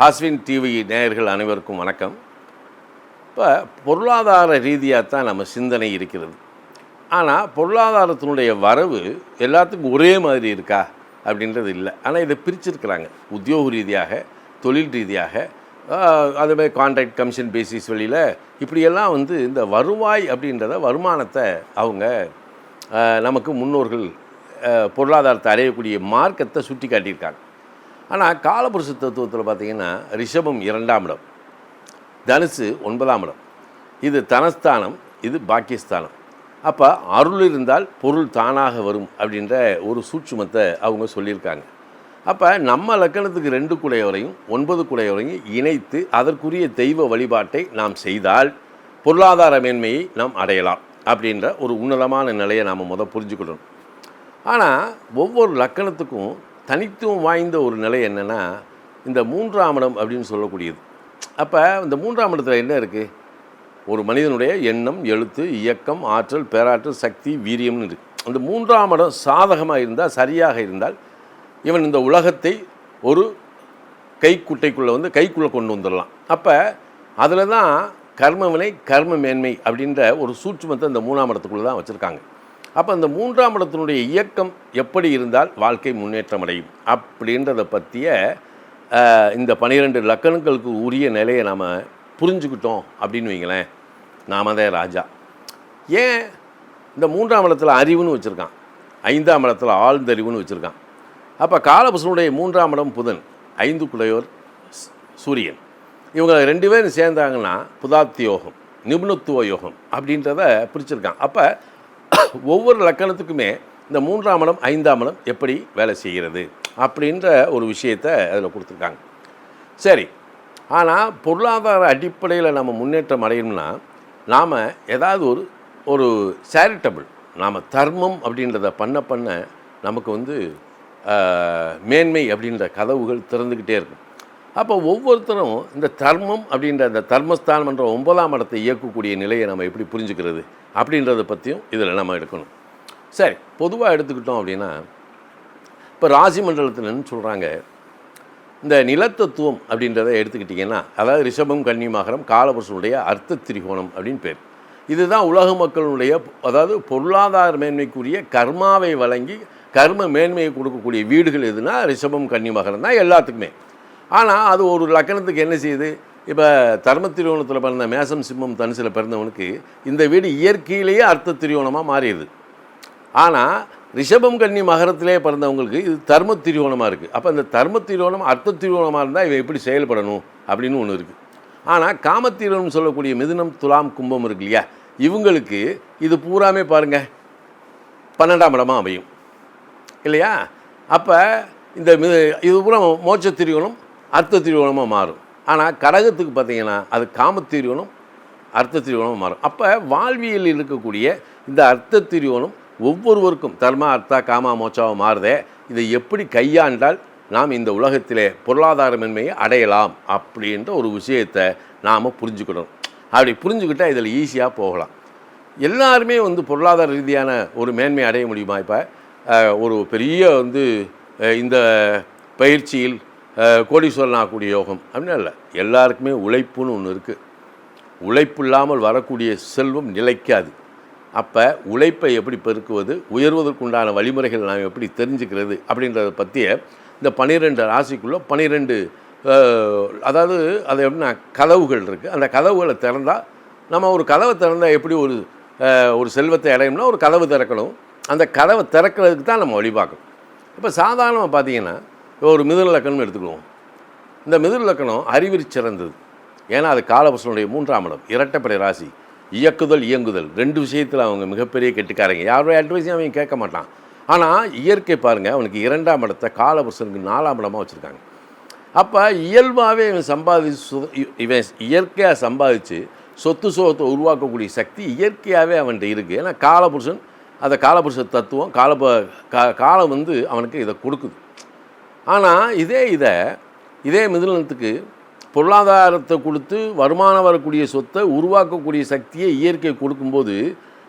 ஹாஸ்வின் TV நேயர்கள் அனைவருக்கும் வணக்கம். இப்போ பொருளாதார ரீதியாக தான் நம்ம சிந்தனை இருக்கிறது. ஆனால் பொருளாதாரத்தினுடைய வரவு எல்லாத்துக்கும் ஒரே மாதிரி இருக்கா அப்படின்றது இல்லை. ஆனால் இதை பிரிச்சிருக்கிறாங்க. உத்தியோக ரீதியாக, தொழில் ரீதியாக, அதுமாதிரி கான்ட்ராக்ட் கமிஷன் பேசிஸ் வழியில் இப்படியெல்லாம் இந்த வருவாய் அப்படின்றத வருமானத்தை அவங்க நமக்கு முன்னோர்கள் பொருளாதாரத்தை அடையக்கூடிய மார்க்கத்தை சுட்டி காட்டியிருக்காங்க. ஆனால் காலபுருஷ தத்துவத்தில் பார்த்திங்கன்னா ரிஷபம் 2ஆம் இடம், தனுசு 9ஆம் இடம், இது தனஸ்தானம், இது பாக்கியஸ்தானம். அப்போ அருள் இருந்தால் பொருள் தானாக வரும் அப்படின்ற ஒரு சூட்சுமத்தை அவங்க சொல்லியிருக்காங்க. அப்போ நம்ம லக்கணத்துக்கு 2 குடையவரையும் 9 குடையவரையும் இணைத்து அதற்குரிய தெய்வ வழிபாட்டை நாம் செய்தால் பொருளாதார மேன்மையை நாம் அடையலாம் அப்படின்ற ஒரு உன்னதமான நிலையை நாம் புரிஞ்சுக்கிடணும். ஆனால் ஒவ்வொரு லக்கணத்துக்கும் தனித்துவம் வாய்ந்த ஒரு நிலை என்னென்னா இந்த 3ஆம் இடம் அப்படின்னு சொல்லக்கூடியது. அப்போ இந்த 3ஆம் இடத்துல என்ன இருக்குது? ஒரு மனிதனுடைய எண்ணம், எழுத்து, இயக்கம், ஆற்றல், பேராற்றல், சக்தி, வீரியம்னு இருக்குது. அந்த 3ஆம் இடம் சாதகமாக இருந்தால், சரியாக இருந்தால் இவன் இந்த உலகத்தை ஒரு கைக்குள்ளே கொண்டு வந்துடலாம். அப்போ அதில் தான் கர்மவினை, கர்ம மேன்மை அப்படின்ற ஒரு சூட்சுமத்தை இந்த 3ஆம் இடத்துக்குள்ளே தான் வச்சுருக்காங்க. அப்போ அந்த 3ஆம் இடத்தினுடைய இயக்கம் எப்படி இருந்தால் வாழ்க்கை முன்னேற்றம் அடையும் அப்படின்றத பற்றிய இந்த 12 லக்கணங்களுக்கு உரிய நிலையை நாம் புரிஞ்சுக்கிட்டோம் அப்படின்னு வைங்களேன், நாம் தான் ராஜா. ஏன் இந்த 3ஆம் இடத்துல அறிவுன்னு வச்சுருக்கான், 5ஆம் இடத்துல ஆழ்ந்தறிவுன்னு வச்சுருக்கான். அப்போ காலபுருஷனுடைய 3ஆம் இடம் புதன், 5 குடையோர் சூரியன், இவங்க 2 பேரும் சேர்ந்தாங்கன்னா புதாத்தி யோகம், நிபுணத்துவ யோகம் அப்படின்றத பிரிச்சிருக்கான். அப்போ ஒவ்வொரு லக்கணத்துக்குமே இந்த 3ஆம் இடம் 5ஆம் இடம் எப்படி வேலை செய்கிறது அப்படின்ற ஒரு விஷயத்தை அதில் கொடுத்துருக்காங்க. சரி, ஆனால் பொருளாதார அடிப்படையில் நம்ம முன்னேற்றம் அடையணும்னா நாம் ஏதாவது ஒரு சேரிட்டபிள், நாம் தர்மம் அப்படின்றத பண்ண நமக்கு மேன்மை அப்படின்ற கதவுகள் திறந்துக்கிட்டே இருக்கும். அப்போ ஒவ்வொருத்தரும் இந்த தர்மம் அப்படின்ற இந்த தர்மஸ்தானம் என்ற 9ஆம் இடத்தை இயக்கக்கூடிய நிலையை நம்ம எப்படி புரிஞ்சுக்கிறது அப்படின்றத பற்றியும் இதில் நம்ம எடுக்கணும். சரி, பொதுவாக எடுத்துக்கிட்டோம் அப்படின்னா இப்போ ராசி மண்டலத்தில்னு சொல்கிறாங்க, இந்த நிலத்தத்துவம் அப்படின்றத எடுத்துக்கிட்டிங்கன்னா, அதாவது ரிஷபம், கன்னி, மகரம், காலபுருஷனுடைய அர்த்த திரிகோணம் அப்படின்னு பேர். இதுதான் உலக மக்களுடைய, அதாவது பொருளாதார மேன்மைக்குரிய கர்மாவை வழங்கி கர்ம மேன்மையை கொடுக்கக்கூடிய வீடுகள் எதுனா ரிஷபம், கன்னி, மகரம் தான் எல்லாத்துக்குமே. ஆனால் அது ஒரு லக்கணத்துக்கு என்ன செய்யுது? இப்போ தர்ம திரியோணத்தில் பிறந்த மேசம், சிம்மம், தனுசில் பிறந்தவனுக்கு இந்த வீடு இயற்கையிலேயே அர்த்த திரியோணமாக மாறிடுது. ஆனால் ரிஷபம், கன்னி, மகரத்திலே பிறந்தவங்களுக்கு இது தர்ம திரியோணமாக இருக்குது. அப்போ இந்த தர்ம திரியோணம் அர்த்த திரியோணமாக இருந்தால் இவன் எப்படி செயல்படணும் அப்படின்னு ஒன்று இருக்குது. ஆனால் காமத்திரியோணம் சொல்லக்கூடிய மிதுனம், துலாம், கும்பம் இருக்கு இல்லையா, இவங்களுக்கு இது பூராமே பாருங்கள் 12ஆம் இடமாக அமையும் இல்லையா. அப்போ இந்த இது பூரா மோட்ச திரியோணம் அர்த்த திரியோணமாக மாறும். ஆனால் கடகத்துக்கு பார்த்திங்கன்னா அது காமத்திரியோணம் அர்த்த திரியோணமாக மாறும். அப்போ வாழ்வியலில் இருக்கக்கூடிய இந்த அர்த்த திரியோணம் ஒவ்வொருவருக்கும் தர்மா, அர்த்தா, காமா, மோட்சாவை மாறுதே, இதை எப்படி கையாண்டால் நாம் இந்த உலகத்திலே பொருளாதார மேன்மையை அடையலாம் அப்படின்ற ஒரு விஷயத்தை நாம் புரிஞ்சுக்கிடணும். அப்படி புரிஞ்சுக்கிட்டால் இதில் ஈஸியாக போகலாம். எல்லாருமே பொருளாதார ரீதியான ஒரு மேன்மை அடைய முடியுமா? இப்போ ஒரு பெரிய இந்த பயிற்சியில் கோடீஸ்வரன் ஆகக்கூடிய யோகம் அப்படின்னு இல்லை. எல்லாருக்குமே உழைப்புன்னு ஒன்று இருக்குது. உழைப்பு இல்லாமல் வரக்கூடிய செல்வம் நிலைக்காது. அப்போ உழைப்பை எப்படி பெருக்குவது, உயர்வதற்குண்டான வழிமுறைகள் நாம் எப்படி தெரிஞ்சுக்கிறது அப்படின்றத பற்றிய இந்த 12 ராசிக்குள்ளே 12 அதாவது அது எப்படின்னா கதவுகள் இருக்குது. அந்த கதவுகளை திறந்தால், நம்ம ஒரு கதவை திறந்தால் எப்படி ஒரு செல்வத்தை அடையணும்னா ஒரு கதவு திறக்கணும். அந்த கதவை திறக்கிறதுக்கு தான் நம்ம வழி பார்க்கணும். இப்போ சாதாரணமாக பார்த்தீங்கன்னா ஒரு மிதுன லக்கணம் எடுத்துக்குவோம். இந்த மிதுன லக்கணம் அறிவிறி சிறந்தது. ஏன்னா அது காலபுருஷனுடைய 3ஆம் இடம், இரட்டைப்படை ராசி, இயக்குதல், இயங்குதல் 2 விஷயத்தில் அவங்க மிகப்பெரிய கெட்டுக்காரங்க. யாரோட அட்வைஸையும் அவன் கேட்க மாட்டான். ஆனால் இயற்கை பாருங்கள், அவனுக்கு 2ஆம் இடத்தை காலபுருஷனுக்கு 4ஆம் இடமாக வச்சுருக்காங்க. அப்போ இயல்பாகவே இவன் இயற்கையாக சம்பாதிச்சு சொத்து சோகத்தை உருவாக்கக்கூடிய சக்தி இயற்கையாகவே அவன்கிட்ட இருக்குது. ஏன்னா காலபுருஷன், அந்த காலபுருஷ தத்துவம் காலம் அவனுக்கு இதை கொடுக்குது. ஆனால் இதே மிதுனத்துக்கு பொருளாதாரத்தை கொடுத்து வருமானம் வரக்கூடிய சொத்தை உருவாக்கக்கூடிய சக்தியை இயற்கை கொடுக்கும்போது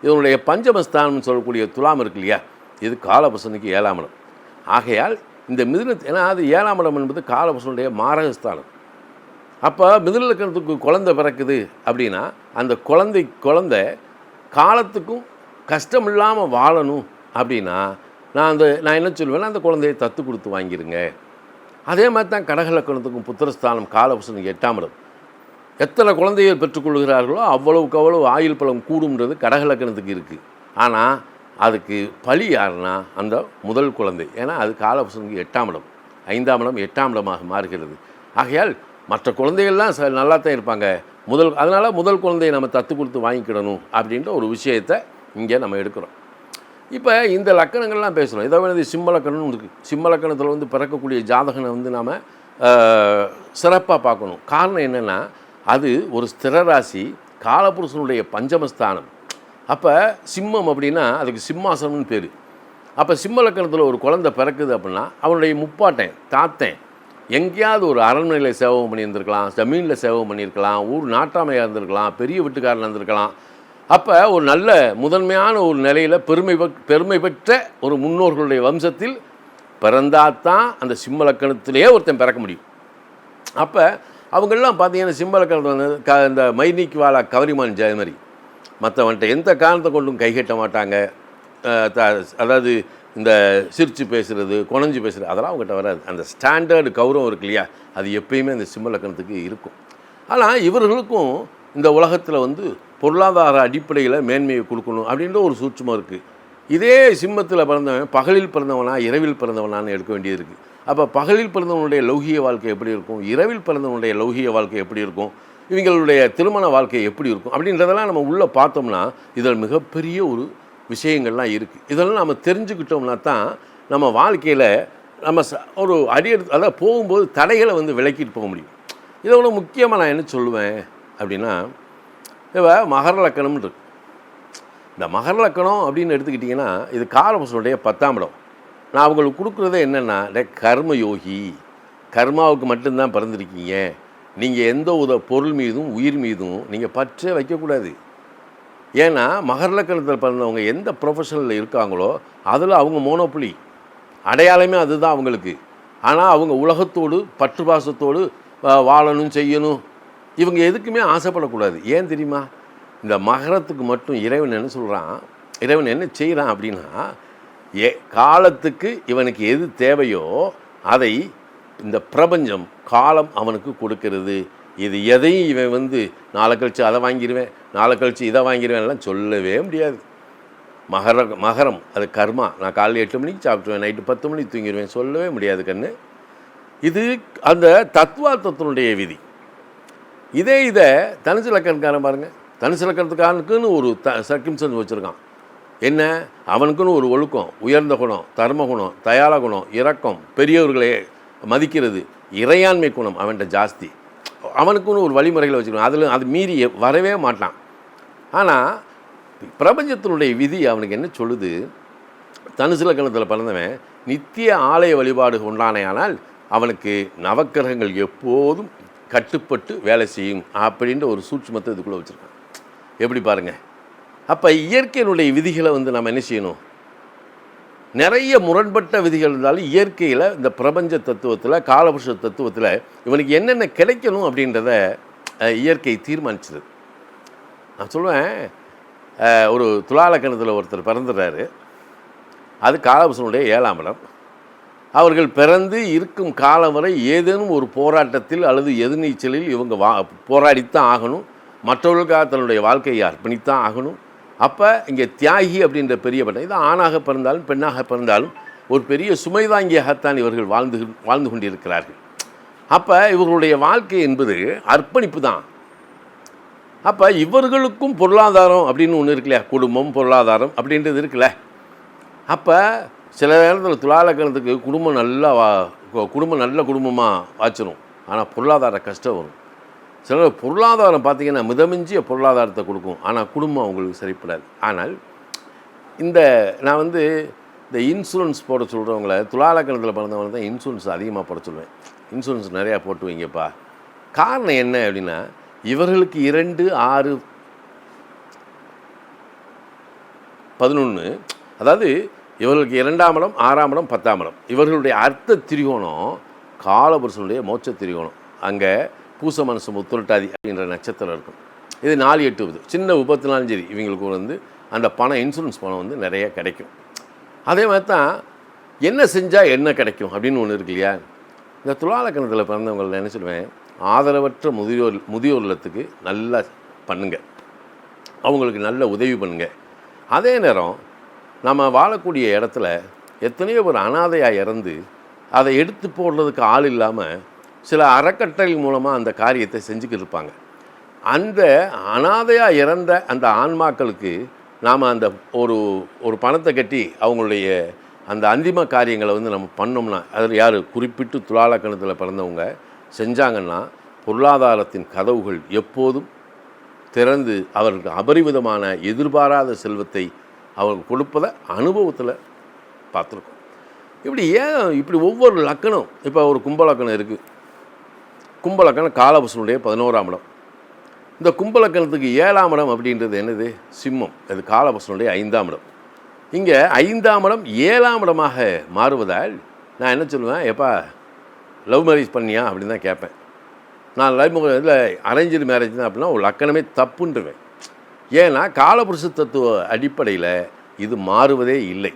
இதனுடைய பஞ்சமஸ்தானம்னு சொல்லக்கூடிய துலாம் இருக்கு இல்லையா, இது காலபுருஷனுக்கு 7ஆம் இடம். ஆகையால் இந்த மிதுனத்து, ஏன்னா அது 7ஆம் இடம் என்பது காலபுருஷனுடைய மாரகஸ்தானம். அப்போ மிதுன லக்கணத்துக்கு குழந்தை பிறக்குது அப்படின்னா அந்த குழந்தை காலத்துக்கும் கஷ்டம் இல்லாமல் வாழணும் அப்படின்னா நான் என்ன சொல்லுவேன்னா அந்த குழந்தையை தத்து கொடுத்து வாங்கிருங்க. அதே மாதிரி தான் கடக லக்கணத்துக்கும் புத்திரஸ்தானம் காலபுருஷனுக்கு 8ஆம் இடம். எத்தனை குழந்தைகள் பெற்றுக்கொள்கிறார்களோ அவ்வளவுக்கு அவ்வளவு ஆயுள் பலம் கூடும்ன்றது கடக லக்கணத்துக்கு இருக்குது. ஆனால் அதுக்கு பலி யாருன்னா அந்த முதல் குழந்தை. ஏன்னா அது காலபுருஷனுக்கு 8ஆம் இடம், 5ஆம் இடம் 8ஆம் இடமாக மாறுகிறது. ஆகையால் மற்ற குழந்தைகள்லாம் நல்லா தான் இருப்பாங்க. அதனால் முதல் குழந்தையை நம்ம தத்து கொடுத்து வாங்கிக்கிடணும் அப்படின்ற ஒரு விஷயத்தை இங்கே நம்ம எடுக்கிறோம். இப்போ இந்த லக்கணங்கள்லாம் பேசுகிறோம். இதை வந்து சிம்ம லக்கணம்னு இருக்குது. சிம்ம லக்கணத்தில் வந்து பிறக்கக்கூடிய ஜாதகனை வந்து நாம் சிறப்பாக பார்க்கணும். காரணம் என்னென்னா அது ஒரு ஸ்திர ராசி, காலபுருஷனுடைய பஞ்சமஸ்தானம். அப்போ சிம்மம் அப்படின்னா அதுக்கு சிம்மாசனம்னு பேர். அப்போ சிம்ம லக்கணத்தில் ஒரு குழந்தை பிறக்குது அப்படின்னா அவனுடைய முப்பாட்டன் தாத்தன் எங்கேயாவது ஒரு அரண்மனையில் சேவகம் பண்ணியிருந்திருக்கலாம், ஜமீனில் சேவகம் பண்ணியிருக்கலாம், ஊர் நாட்டாமையாக இருந்திருக்கலாம், பெரிய வீட்டுக்காரன் இருந்திருக்கலாம். அப்போ ஒரு நல்ல முதன்மையான ஒரு நிலையில் பெருமை பெற்ற ஒரு முன்னோர்களுடைய வம்சத்தில் பிறந்தாதான் அந்த சிம்ம லக்கணத்திலே ஒருத்தன் பிறக்க முடியும். அப்போ அவங்கெல்லாம் பார்த்தீங்கன்னா சிம்ம லக்கணத்தில் வந்து இந்த மைனிக்கு வாழா கவரிமான் ஜெயமரி மற்றவன்ட்ட எந்த காரணத்தை கொண்டும் கைகட்ட மாட்டாங்க. அதாவது இந்த சிரித்து பேசுகிறது, குணஞ்சி பேசுகிறது அதெல்லாம் அவங்ககிட்ட வராது. அந்த ஸ்டாண்டர்டு கௌரவம் இருக்கு இல்லையா, அது எப்பயுமே அந்த சிம்ம லக்கணத்துக்கு இருக்கும். ஆனால் இவர்களுக்கும் இந்த உலகத்தில் வந்து பொருளாதார அடிப்படையில் மேன்மையை கொடுக்கணும் அப்படின்ற ஒரு சூட்சமாக இருக்குது. இதே சிம்மத்தில் பிறந்தவன் பகலில் பிறந்தவனா இரவில் பிறந்தவனான்னு எடுக்க வேண்டியது இருக்குது. அப்போ பகலில் பிறந்தவனுடைய லௌகிய வாழ்க்கை எப்படி இருக்கும், இரவில் பிறந்தவனுடைய லௌகிய வாழ்க்கை எப்படி இருக்கும், இவங்களுடைய திருமண வாழ்க்கை எப்படி இருக்கும் அப்படின்றதெல்லாம் நம்ம உள்ளே பார்த்தோம்னா இதில் மிகப்பெரிய ஒரு விஷயங்கள்லாம் இருக்குது. இதெல்லாம் நம்ம தெரிஞ்சுக்கிட்டோம்னா தான் நம்ம வாழ்க்கையில் நம்ம ஒரு அதாவது போகும்போது தடைகளை வந்து விலக்கிட்டு போக முடியும். இதை விட முக்கியமாக நான் என்ன சொல்லுவேன் அப்படின்னா, இப்போ மகர லக்கணம்னு இருக்கு. இந்த மகர லக்கணம் அப்படின்னு எடுத்துக்கிட்டிங்கன்னா இது காலபுருஷனுடைய 10ஆம் இடம். நான் அவங்களுக்கு கொடுக்குறதே என்னென்னா, கர்மயோகி, கர்மாவுக்கு மட்டும்தான் பிறந்திருக்கீங்க. நீங்கள் எந்த பொருள் மீதும் உயிர் மீதும் நீங்கள் பற்றே வைக்கக்கூடாது. ஏன்னா மகர லக்கணத்தில் பிறந்தவங்க எந்த ப்ரொஃபஷனில் இருக்காங்களோ அதில் அவங்க மோனோப்புலி அடையாளமே அதுதான் அவங்களுக்கு. ஆனால் அவங்க உலகத்தோடு பற்று பாசத்தோடு வாழணும் செய்யணும், இவங்க எதுக்குமே ஆசைப்படக்கூடாது. ஏன் தெரியுமா, இந்த மகரத்துக்கு மட்டும் இறைவன் என்ன சொல்கிறான், இறைவன் என்ன செய்கிறான் அப்படின்னா, காலத்துக்கு இவனுக்கு எது தேவையோ அதை இந்த பிரபஞ்சம் காலம் அவனுக்கு கொடுக்கிறது. இது எதையும் இவன் வந்து நாளை கழித்து அதை வாங்கிடுவேன், நாளை கழித்து இதை வாங்கிடுவேன்லாம் சொல்லவே முடியாது. மகரம் அது கர்மா. நான் காலையில் 8 மணிக்கு சாப்பிட்டுருவேன், நைட்டு 10 மணிக்கு தூங்கிடுவேன், சொல்லவே முடியாது கண்ணு. இது அந்த தத்துவார்த்தத்தினுடைய விதி. இதை தனுசு லக்கணக்காரன் பாருங்கள், தனுசு லக்கணத்துக்காரனுக்குன்னு ஒரு சர்க்கம்ஸ்டன்ஸ் வச்சுருக்கான். என்ன, அவனுக்குன்னு ஒரு ஒழுக்கம், உயர்ந்த குணம், தர்ம குணம், தயாள குணம், இரக்கம், பெரியவர்களே மதிக்கிறது, இறையாண்மை குணம் அவன்கிட்ட ஜாஸ்தி. அவனுக்குன்னு ஒரு வழிமுறைகளை வச்சுக்கணும், அதில் அது மீறி வரவே மாட்டான். ஆனால் பிரபஞ்சத்தினுடைய விதி அவனுக்கு என்ன சொல்லுது, தனுசு லக்கணத்தில் பிறந்தவன் நித்திய ஆலய வழிபாடு கொண்டானேயானால் அவனுக்கு நவக்கிரகங்கள் எப்போதும் கட்டுப்பட்டு வேலை செய்யும் அப்படின்ற ஒரு சூட்சுமத்தை இதுக்குள்ளே வச்சுருக்கான். எப்படி பாருங்கள். அப்போ இயற்கையினுடைய விதிகளை வந்து நம்ம என்ன செய்யணும், நிறைய முரண்பட்ட விதிகள் இருந்தாலும் இயற்கையில் இந்த பிரபஞ்ச தத்துவத்தில் காலபுருஷ தத்துவத்தில் இவனுக்கு என்னென்ன கிடைக்கணும் அப்படின்றத இயற்கை தீர்மானிச்சது. நான் சொல்லுவேன், ஒரு துலா லக்கணத்தில் ஒருத்தர் பிறந்துடுறாரு, அது காலபுருஷனுடைய 7ஆம் இடம். அவர்கள் பிறந்து இருக்கும் காலம் வரை ஏதேனும் ஒரு போராட்டத்தில் அல்லது எதிர்நீச்சலில் இவங்க போராடித்தான் ஆகணும், மற்றவர்களுக்காக தன்னுடைய வாழ்க்கையை அர்ப்பணித்தான் ஆகணும். அப்போ இங்கே தியாகி அப்படின்ற பெரிய பட்டம், இது ஆணாக பிறந்தாலும் பெண்ணாக பிறந்தாலும் ஒரு பெரிய சுமைதாங்கியாகத்தான் இவர்கள் வாழ்ந்து கொண்டிருக்கிறார்கள். அப்போ இவர்களுடைய வாழ்க்கை என்பது அர்ப்பணிப்பு தான். அப்போ இவர்களுக்கும் பொருளாதாரம் அப்படின்னு ஒன்று இருக்குல்ல, குடும்பம் பொருளாதாரம் அப்படின்றது இருக்குல்ல. அப்போ சில நேரத்தில் துலா லக்கணத்துக்கு குடும்பம் நல்ல குடும்பமாக வாச்சிடும், ஆனால் பொருளாதார கஷ்டம் வரும். சிலர் பொருளாதாரம் பார்த்திங்கன்னா மிதமிஞ்சிய பொருளாதாரத்தை கொடுக்கும், ஆனால் குடும்பம் அவங்களுக்கு சரிப்படாது. ஆனால் நான் வந்து இந்த இன்சூரன்ஸ் போட சொல்கிறவங்கள, துலா லக்கணத்தில் பிறந்தவங்க தான் இன்சூரன்ஸ் அதிகமாக போட சொல்லுவேன். இன்சூரன்ஸ் நிறையா போட்டு வைங்கப்பா. காரணம் என்ன அப்படின்னா, இவர்களுக்கு 2, 6, 11, அதாவது இவர்களுக்கு 2ஆம் இடம், 6ஆம் இடம், 10ஆம் இடம், இவர்களுடைய அர்த்த திரிகோணம் காலபுருஷனுடைய மோட்ச திரிகோணம். அங்கே பூச மனசு உத்திரட்டாதி அப்படின்ற நட்சத்திரம் இருக்கும். இது 4-8 சின்ன விபத்துனாலும் சரி இவங்களுக்கு வந்து அந்த பணம் இன்சூரன்ஸ் பணம் வந்து நிறைய கிடைக்கும். அதே மாதிரி தான் என்ன செஞ்சால் என்ன கிடைக்கும் அப்படின்னு ஒன்று இருக்கு இல்லையா. இந்த துலா லக்னத்தில் பிறந்தவங்களை நினச்சிடுவேன், ஆதரவற்ற முதியோர் இல்லத்துக்கு நல்லா பண்ணுங்க, அவங்களுக்கு நல்ல உதவி பண்ணுங்க. அதே நேரம் நம்ம வாழக்கூடிய இடத்துல எத்தனையோ ஒரு அனாதையாக இறந்து அதை எடுத்து போடுறதுக்கு ஆள் இல்லாமல் சில அறக்கட்டளை மூலமாக அந்த காரியத்தை செஞ்சுக்கிட்டு இருப்பாங்க. அந்த அனாதையாக இறந்த அந்த ஆன்மாக்களுக்கு நாம் அந்த ஒரு பணத்தை கட்டி அவங்களுடைய அந்த அந்திம காரியங்களை வந்து நம்ம பண்ணோம்னா, அதில் யார் குறிப்பிட்டு துலா லக்னத்தில் பிறந்தவங்க செஞ்சாங்கன்னா பொருளாதாரத்தின் கதவுகள் எப்போதும் திறந்து அவர்களுக்கு அபரிவிதமான எதிர்பாராத செல்வத்தை அவர்கள் கொடுப்பதை அனுபவத்தில் பார்த்துருக்கோம். இப்படி ஒவ்வொரு லக்கணம், இப்போ ஒரு கும்பலக்கணம் இருக்குது. கும்பலக்கணம் காலபுருஷனுடைய 11ஆம் இடம். இந்த கும்பலக்கணத்துக்கு 7ஆம் இடம் அப்படின்றது என்னது? சிம்மம். அது காலபுருஷனுடைய 5ஆம் இடம். இங்கே 5ஆம் இடம் 7ஆம் இடமாக மாறுவதால் நான் என்ன சொல்லுவேன், எப்பா லவ் மேரேஜ் பண்ணியா அப்படின்னு தான் கேட்பேன். நான் இதில் அரேஞ்சு மேரேஜ் தான் அப்படின்னா ஒரு லக்கணமே தப்புன்றுவேன். ஏன்னா காலபுருஷ தத்துவ அடிப்படையில் இது மாறுவதே இல்லை.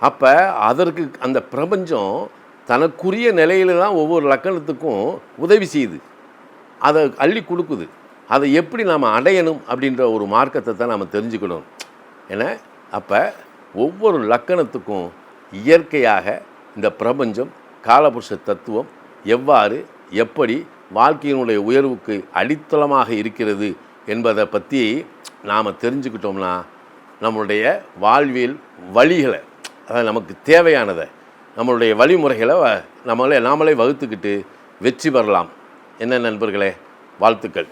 அப்போ அதற்கு அந்த பிரபஞ்சம் தனக்குரிய நிலையில் தான் ஒவ்வொரு லக்கணத்துக்கும் உதவி செய்யுது, அதை அள்ளி கொடுக்குது. அதை எப்படி நாம் அடையணும் அப்படின்ற ஒரு மார்க்கத்தை தான் நாம் தெரிஞ்சுக்கணும். ஏன்னா அப்போ ஒவ்வொரு லக்கணத்துக்கும் இயற்கையாக இந்த பிரபஞ்சம் காலபுருஷ தத்துவம் எவ்வாறு எப்படி வாழ்க்கையினுடைய உயர்வுக்கு அடித்தளமாக இருக்கிறது என்பதை பற்றி நாம் தெரிஞ்சுக்கிட்டோம்னா நம்மளுடைய வாழ்வியல் வழிகளை, அதாவது நமக்கு தேவையானதை, நம்மளுடைய வழிமுறைகளை நாமளே வகுத்துக்கிட்டு வெற்றி பெறலாம். என்ன நண்பர்களே, வாழ்த்துக்கள்.